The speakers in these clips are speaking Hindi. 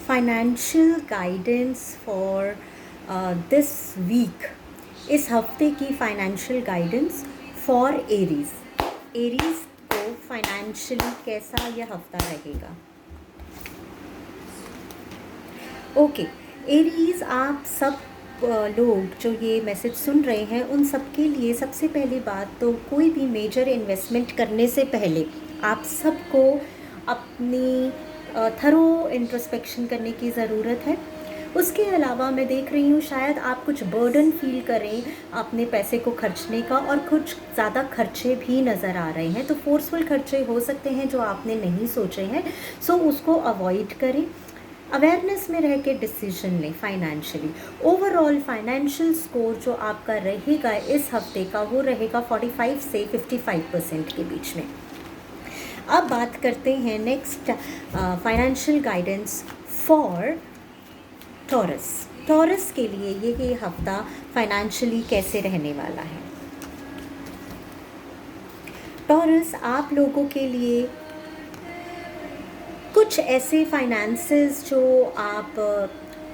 Financial guidance for this week. इस हफ्ते की फाइनेंशियल गाइडेंस फॉर एरीज को फाइनेंशियली कैसा यह हफ्ता रहेगा। ओके एरीज, आप सब लोग जो ये मैसेज सुन रहे हैं उन सब के लिए सबसे पहली बात तो कोई भी मेजर इन्वेस्टमेंट करने से पहले आप सबको अपनी थरो इंट्रोस्पेक्शन करने की ज़रूरत है। उसके अलावा मैं देख रही हूँ शायद आप कुछ बर्डन फील करें अपने पैसे को खर्चने का, और कुछ ज़्यादा खर्चे भी नज़र आ रहे हैं, तो फोर्सफुल खर्चे हो सकते हैं जो आपने नहीं सोचे हैं, सो उसको अवॉइड करें। अवेयरनेस में रह के डिसीजन लें फाइनेंशियली। ओवरऑल फाइनेंशियल स्कोर जो आपका रहेगा इस हफ्ते का वो रहेगा 45 से 55% के बीच में। अब बात करते हैं next financial guidance for taurus के लिए ये हफ्ता फाइनेंशियली कैसे रहने वाला है। टॉरस, आप लोगों के लिए कुछ ऐसे फाइनेंसेस जो आप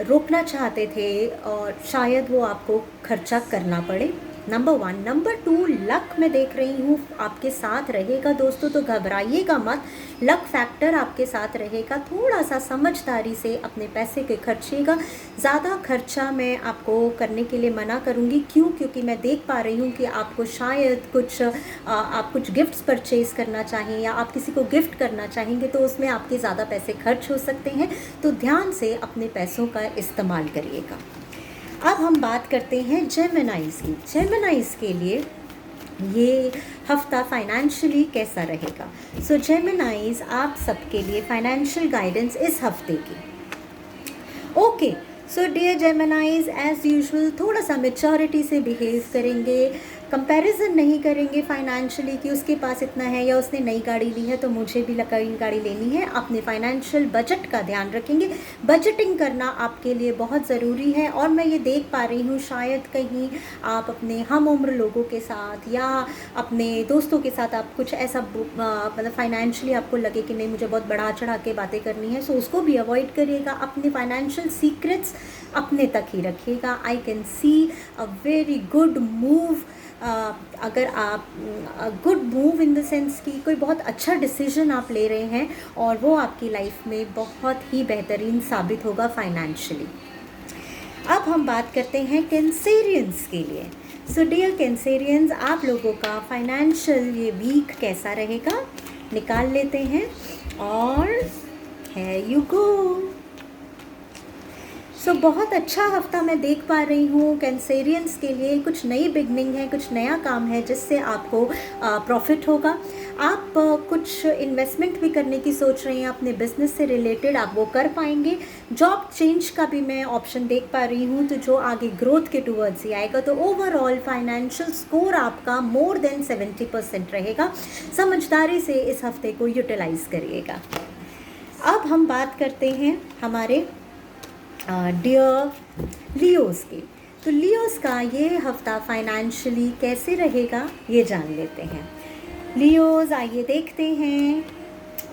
रोकना चाहते थे और शायद वो आपको खर्चा करना पड़े, नंबर 1। नंबर 2, लक मैं देख रही हूँ आपके साथ रहेगा दोस्तों, तो घबराइएगा मत, लक फैक्टर आपके साथ रहेगा। थोड़ा सा समझदारी से अपने पैसे के खर्चिएगा। ज़्यादा खर्चा मैं आपको करने के लिए मना करूँगी। क्यों? क्योंकि मैं देख पा रही हूँ कि आपको शायद आप कुछ गिफ्ट्स परचेज़ करना चाहें या आप किसी को गिफ्ट करना चाहेंगे, तो उसमें आपके ज़्यादा पैसे खर्च हो सकते हैं, तो ध्यान से अपने पैसों का इस्तेमाल करिएगा। अब हम बात करते हैं जेमिनाइज की। जेमिनाइज के लिए ये हफ्ता फाइनेंशियली कैसा रहेगा। सो जेमिनाइज, आप सबके लिए फाइनेंशियल गाइडेंस इस हफ्ते की। Okay so dear Geminis, as usual थोड़ा सा मेच्योरिटी से बिहेव करेंगे, कंपैरिजन नहीं करेंगे फाइनेंशियली कि उसके पास इतना है या उसने नई गाड़ी ली है तो मुझे भी गाड़ी लेनी है। अपने फाइनेंशियल बजट का ध्यान रखेंगे। बजटिंग करना आपके लिए बहुत ज़रूरी है, और मैं ये देख पा रही हूँ शायद कहीं आप अपने हम उम्र लोगों के साथ या अपने दोस्तों के साथ आप कुछ ऐसा मतलब फाइनेंशियली आपको लगे कि नहीं मुझे बहुत बढ़ा चढ़ा के बातें करनी है, सो उसको भी अवॉइड करिएगा। अपने फाइनेंशियल सीक्रेट्स अपने तक ही रखिएगा। I can see a very good move, अगर आप good move in the sense कि कोई बहुत अच्छा डिसीजन आप ले रहे हैं और वो आपकी लाइफ में बहुत ही बेहतरीन साबित होगा फाइनेंशियली। अब हम बात करते हैं कैंसेरियंस के लिए। सो डियर कैंसेरियंस, आप लोगों का फाइनेंशियल ये वीक कैसा रहेगा निकाल लेते हैं, और here you go। सो बहुत अच्छा हफ्ता मैं देख पा रही हूँ कैंसेरियंस के लिए। कुछ नई बिगनिंग है, कुछ नया काम है जिससे आपको प्रॉफिट होगा। आप कुछ इन्वेस्टमेंट भी करने की सोच रहे हैं अपने बिजनेस से रिलेटेड, आप वो कर पाएंगे। जॉब चेंज का भी मैं ऑप्शन देख पा रही हूँ, तो जो आगे ग्रोथ के टूवर्ड्स ही आएगा। तो ओवरऑल फाइनेंशियल स्कोर आपका मोर देन 70% रहेगा। समझदारी से इस हफ्ते को यूटिलाइज करिएगा। अब हम बात करते हैं हमारे डियर लियोस की। तो लियोस का ये हफ्ता फाइनेंशियली कैसे रहेगा ये जान लेते हैं। लियोस, आइए देखते हैं।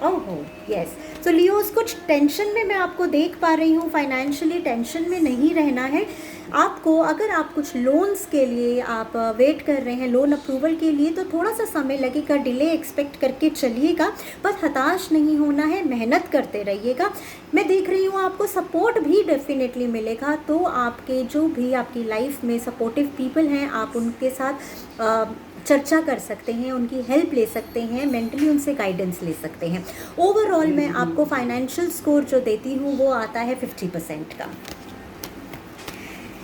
ओहो यस, तो लियोस कुछ टेंशन में मैं आपको देख पा रही हूँ। फाइनेंशियली टेंशन में नहीं रहना है आपको। अगर आप कुछ लोन्स के लिए आप वेट कर रहे हैं लोन अप्रूवल के लिए, तो थोड़ा सा समय लगेगा, डिले एक्सपेक्ट करके चलिएगा, पर हताश नहीं होना है, मेहनत करते रहिएगा। मैं देख रही हूँ आपको सपोर्ट भी डेफिनेटली मिलेगा, तो आपके जो भी आपकी लाइफ में सपोर्टिव पीपल हैं आप उनके साथ चर्चा कर सकते हैं, उनकी हेल्प ले सकते हैं, मेंटली उनसे गाइडेंस ले सकते हैं। ओवरऑल मैं आपको फाइनेंशियल स्कोर जो देती हूँ वो आता है 50% का।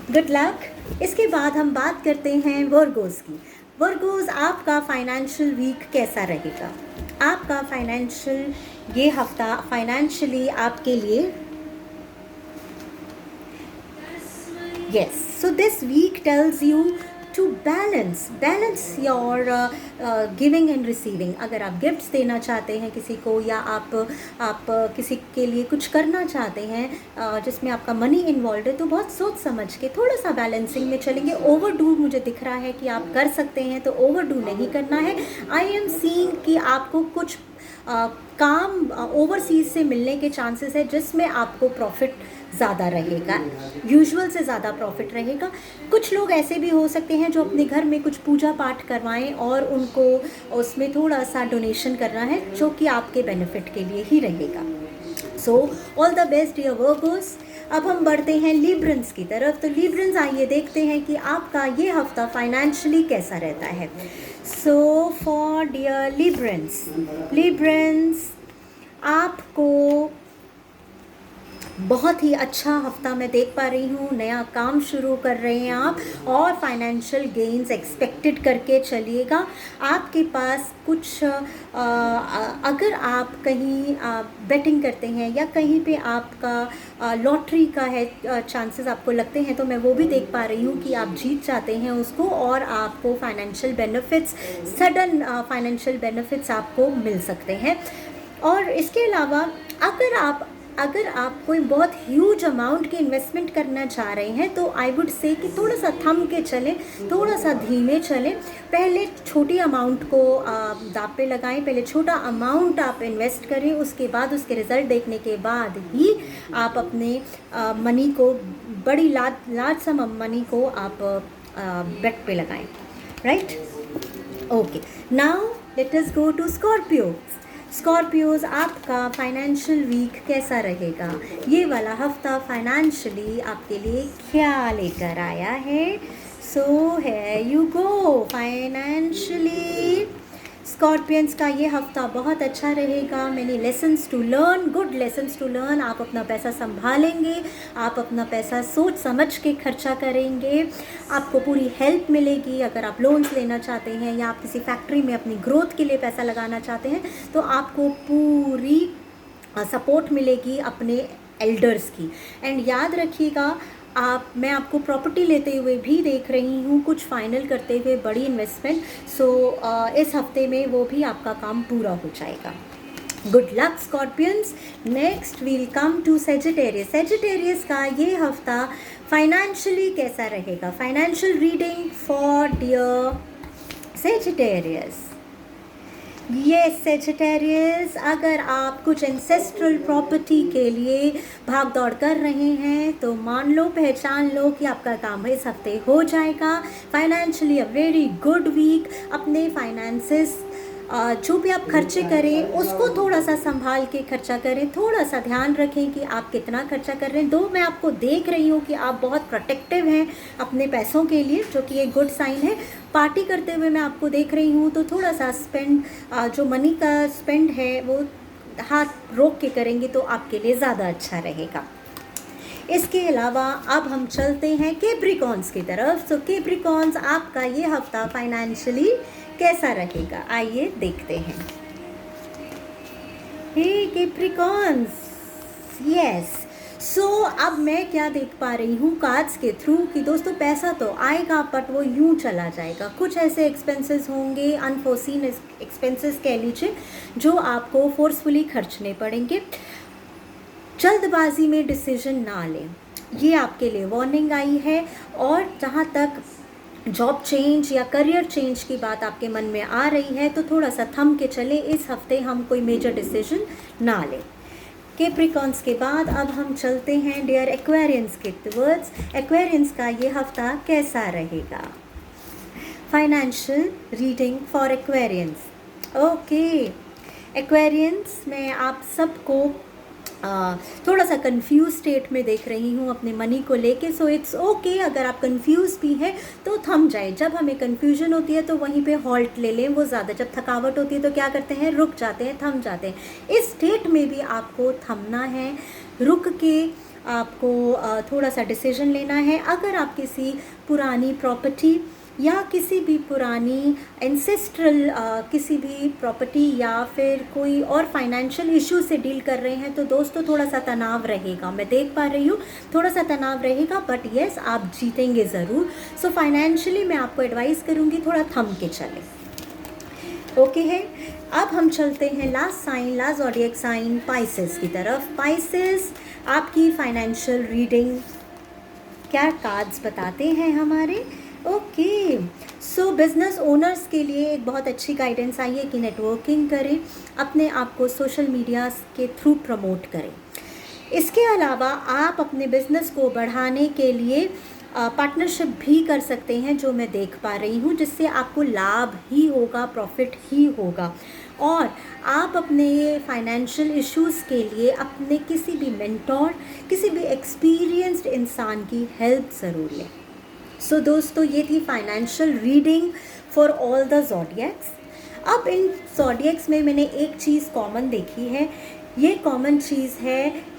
Good luck. इसके बाद हम बात करते हैं वर्गोस की। वर्गोस, आपका फाइनेंशियल वीक कैसा रहेगा। आपका फाइनेंशियल ये हफ्ता फाइनेंशियली आपके लिए, yes, so this week tells you to balance your giving and receiving. अगर आप गिफ्ट्स देना चाहते हैं किसी को, या आप किसी के लिए कुछ करना चाहते हैं जिसमें आपका मनी इन्वॉल्व है, तो बहुत सोच समझ के थोड़ा सा बैलेंसिंग में चलेंगे। ओवरडू मुझे दिख रहा है कि आप कर सकते हैं, तो ओवरडू नहीं करना है। आई एम सीइंग कि आपको कुछ काम ओवरसीज़ से मिलने के चांसेस है, जिसमें आपको प्रॉफिट ज़्यादा रहेगा, यूजुअल से ज़्यादा प्रॉफिट रहेगा। कुछ लोग ऐसे भी हो सकते हैं जो अपने घर में कुछ पूजा पाठ करवाएं और उनको उसमें थोड़ा सा डोनेशन करना है, जो कि आपके बेनिफिट के लिए ही रहेगा। So all the best dear Virgos. अब हम बढ़ते हैं लिब्रंस की तरफ। तो लिब्रंस, आइए देखते हैं कि आपका ये हफ्ता फाइनेंशियली कैसा रहता है। सो फॉर डियर लिब्रंस, आपको बहुत ही अच्छा हफ्ता मैं देख पा रही हूँ। नया काम शुरू कर रहे हैं आप और फाइनेंशियल गेन्स एक्सपेक्टेड करके चलिएगा। आपके पास कुछ अगर आप कहीं बेटिंग करते हैं या कहीं पे आपका लॉटरी का है चांसेस आपको लगते हैं, तो मैं वो भी देख पा रही हूँ कि आप जीत जाते हैं उसको और आपको financial benefits, sudden financial benefits आपको मिल सकते हैं। और इसके अलावा अगर आप कोई बहुत ह्यूज अमाउंट की इन्वेस्टमेंट करना चाह रहे हैं, तो आई वुड से कि थोड़ा सा थम के चलें, थोड़ा सा धीमे चलें। पहले छोटी अमाउंट को दांव पे लगाएं, पहले छोटा अमाउंट आप इन्वेस्ट करें, उसके बाद उसके रिज़ल्ट देखने के बाद ही आप अपने मनी को, बड़ी लार्ज सम मनी को आप बेट पे लगाएं, right? Okay, now let us go to Scorpios, आपका फाइनेंशियल वीक कैसा रहेगा? ये वाला हफ्ता फाइनेंशियली आपके लिए क्या लेकर आया है? सो है यू गो। फाइनेंशियली स्कॉर्पियंस का ये हफ्ता बहुत अच्छा रहेगा। Many lessons to learn, good lessons to learn. आप अपना पैसा संभालेंगे, आप अपना पैसा सोच समझ के खर्चा करेंगे, आपको पूरी हेल्प मिलेगी। अगर आप लोन्स लेना चाहते हैं या आप किसी फैक्ट्री में अपनी ग्रोथ के लिए पैसा लगाना चाहते हैं, तो आपको पूरी सपोर्ट मिलेगी अपने एल्डर्स की। एंड याद रखिएगा, मैं आपको प्रॉपर्टी लेते हुए भी देख रही हूँ, कुछ फाइनल करते हुए बड़ी इन्वेस्टमेंट। सो इस हफ्ते में वो भी आपका काम पूरा हो जाएगा। Good luck Scorpions. Next we'll come to Sagittarius का ये हफ्ता फाइनेंशियली कैसा रहेगा? Financial reading for dear Sagittarius. Yes Sagittarius, अगर आप कुछ एंसेस्ट्रल प्रॉपर्टी के लिए भाग दौड़ कर रहे हैं, तो मान लो, पहचान लो कि आपका काम इस हफ्ते हो जाएगा। Financially a very good week. अपने फाइनेंसेस, जो भी आप खर्चे करें उसको थोड़ा सा संभाल के खर्चा करें, थोड़ा सा ध्यान रखें कि आप कितना खर्चा कर रहे हैं। दो मैं आपको देख रही हूँ कि आप बहुत प्रोटेक्टिव हैं अपने पैसों के लिए, जो कि एक गुड साइन है। पार्टी करते हुए मैं आपको देख रही हूँ, तो थोड़ा सा स्पेंड, जो मनी का स्पेंड है वो हाथ रोक के करेंगे तो आपके लिए ज़्यादा अच्छा रहेगा। इसके अलावा अब हम चलते हैं कैप्रिकॉन्स की तरफ। सो कैप्रिकॉन्स, आपका ये हफ्ता फाइनेंशियली कैसा रहेगा? आइए देखते हैं। हे कैप्रिकॉन्स, यस। सो अब मैं क्या देख पा रही हूँ कार्ड्स के थ्रू कि दोस्तों पैसा तो आएगा, बट वो यूं चला जाएगा। कुछ ऐसे एक्सपेंसेस होंगे, अनफोर्सीन एक्सपेंसेस कह लीजिए, जो आपको फोर्सफुली खर्चने पड़ेंगे। जल्दबाजी में डिसीजन ना लें, ये आपके लिए वार्निंग आई है। और जहाँ तक जॉब चेंज या करियर चेंज की बात आपके मन में आ रही है, तो थोड़ा सा थम के चले, इस हफ्ते हम कोई मेजर डिसीजन ना लें। कैप्रिकॉन्स के बाद अब हम चलते हैं डियर एक्वेरियंस के टुवर्ड्स। एक्वेरियंस का ये हफ्ता कैसा रहेगा? Financial reading for Aquarians. Okay Aquarians, मैं आप सबको थोड़ा सा कंफ्यूज स्टेट में देख रही हूँ अपने मनी को लेके। सो इट्स ओके, अगर आप कंफ्यूज भी हैं तो थम जाए। जब हमें कंफ्यूजन होती है तो वहीं पे हॉल्ट ले लें, वो ज़्यादा। जब थकावट होती है तो क्या करते हैं? रुक जाते हैं, थम जाते हैं। इस स्टेट में भी आपको थमना है, रुक के आपको थोड़ा सा डिसीजन लेना है। अगर आप किसी पुरानी प्रॉपर्टी या किसी भी पुरानी एंसेस्ट्रल किसी भी प्रॉपर्टी या फिर कोई और फाइनेंशियल इशू से डील कर रहे हैं, तो दोस्तों थोड़ा सा तनाव रहेगा। मैं देख पा रही हूँ थोड़ा सा तनाव रहेगा, बट येस आप जीतेंगे ज़रूर। सो फाइनेंशियली मैं आपको एडवाइस करूँगी थोड़ा थम के चलें। ओके है, अब हम चलते हैं last sign, last zodiac sign Pisces की तरफ। पाइसेस, आपकी फाइनेंशियल रीडिंग क्या कार्ड्स बताते हैं हमारे? ओके, सो बिजनेस ओनर्स के लिए एक बहुत अच्छी गाइडेंस आई है कि नेटवर्किंग करें, अपने आप को सोशल मीडिया के थ्रू प्रमोट करें। इसके अलावा आप अपने बिजनेस को बढ़ाने के लिए पार्टनरशिप भी कर सकते हैं, जो मैं देख पा रही हूँ, जिससे आपको लाभ ही होगा, प्रॉफिट ही होगा। और आप अपने फाइनेंशियल इश्यूज़ के लिए अपने किसी भी मेंटोर, किसी भी एक्सपीरियंस्ड इंसान की हेल्प ज़रूर लें। सो दोस्तों, ये थी financial reading for all the zodiacs. अब इन ज़ोडिएक्स में मैंने एक चीज़ कॉमन देखी है। ये कॉमन चीज़ है,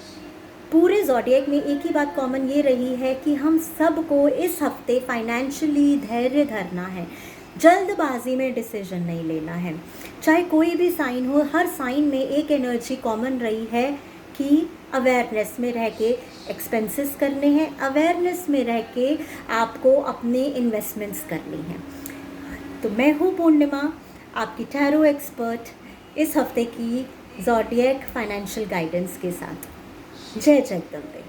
पूरे ज़ोडिएक में एक ही बात कॉमन ये रही है कि हम सबको इस हफ्ते फाइनेंशियली धैर्य धरना है, जल्दबाजी में डिसीजन नहीं लेना है। चाहे कोई भी साइन हो, हर साइन में एक एनर्जी कॉमन रही है कि अवेयरनेस में रह के एक्सपेंसेस करने हैं, अवेयरनेस में रह के आपको अपने इन्वेस्टमेंट्स करनी हैं। तो मैं हूँ पूर्णिमा, आपकी टैरो एक्सपर्ट, इस हफ्ते की ज़ोडिएक फाइनेंशियल गाइडेंस के साथ। जय जगदम्बे।